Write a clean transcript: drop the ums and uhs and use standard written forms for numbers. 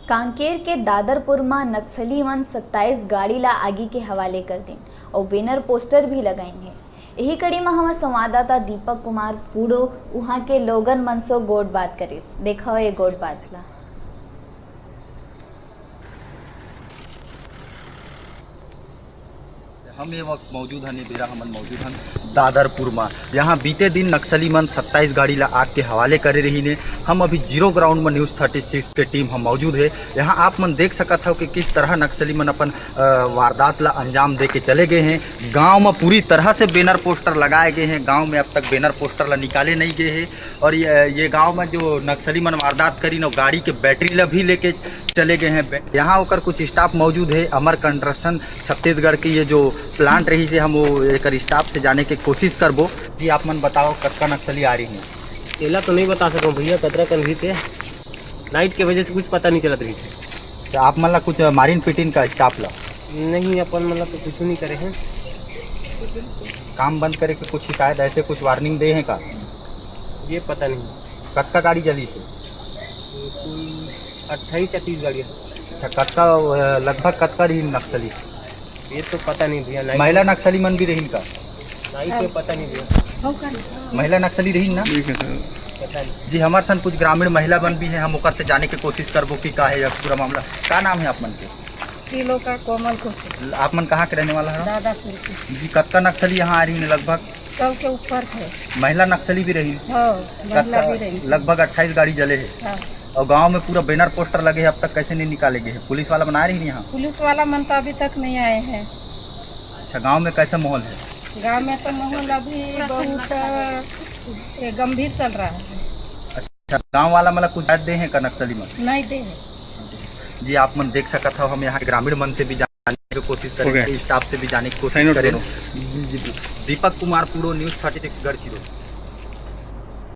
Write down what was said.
कांकेर के दादरपुर में नक्सली मन 27 गाड़ी ला आगी के हवाले कर दिन और बैनर पोस्टर भी लगाएंगे। यही कड़ी में हमारे संवाददाता दीपक कुमार पूड़ो वहाँ के लोगन मन सो गोट बात करिस। देखो ये गोट बात ला। हम ये वक्त मौजूद हैं बेरा हमन मौजूद हैं दादरपुर में। यहाँ बीते दिन नक्सली मन 27 गाड़ी ला आग के हवाले करे रही ने। हम अभी जीरो ग्राउंड में न्यूज़ 36 के टीम हम मौजूद है। यहाँ आप मन देख सकत हो कि किस तरह नक्सली मन अपन वारदात ला अंजाम दे के चले गए हैं। गांव में पूरी तरह से बैनर पोस्टर लगाए गए हैं। गांव में अब तक बैनर पोस्टर ला निकाले नहीं गए हैं। और ये गाँव में जो नक्सली मन वारदात करी न गाड़ी के बैटरी ला भी लेके चले गए हैं। यहाँ होकर कुछ स्टाफ मौजूद है। अमर कंस्ट्रक्शन छत्तीसगढ़ की ये जो प्लांट रही से हम वो एक स्टाफ से जाने की कोशिश करबो। जी आप मन बताओ कतका नक्सली आ रही है? अकेला तो नहीं बता सकूँ भैया, कतरा कल भी थे नाइट के वजह से कुछ पता नहीं चलत रही थी। तो आप मन ला कुछ मारिन पिटिन का स्टाफ ला नहीं, अपन मतलब तो कुछ नहीं करे हैं। काम बंद करे के कुछ शिकायत ऐसे कुछ वार्निंग दे हैं का? ये पता नहीं। कतका गाड़ी जली थी? 28 या 30 गाड़ियाँ। अच्छा, कतका लगभग कतका रही नक्सली? ये तो पता नहीं भैया। महिला नक्सली मन भी रही का? नाइट पे पता नहीं भैया। महिला नक्सली रही ना? पता नहीं जी हमारे सन कुछ ग्रामीण महिला बन भी है। हम ओकर से जाने की कोशिश करबो कि का है यह पूरा मामला। का नाम है आप मन के? किलो का कोमल को आप मन कहाँ के रहने वाला है? दादापुर की। जी कतका नक्सली यहाँ आ रही है? लगभग 100 के ऊपर है। महिला नक्सली भी रही? महिला भी रही। लगभग 28 गाड़ी जले है। हाँ। और गांव में पूरा बैनर पोस्टर लगे हैं। अब तक कैसे नहीं निकाले गए हैं? पुलिस वाला बना रही है यहाँ? पुलिस वाला मन तो अभी तक नहीं आए हैं। अच्छा, गांव में कैसा माहौल है? गांव में तो माहौल अभी बहुत गंभीर चल रहा है। अच्छा, गांव वाला मतलब कुछ दे हैं का नक्सली मन? नहीं दे। जी आप मन देख सकत हो। हम यहाँ ग्रामीण मन से भी जाने की कोशिश करेंगे, स्टाफ से भी जाने की कोशिश करेंगे। दीपक कुमार पूरो, न्यूज़ 36 गढ़चिरौली।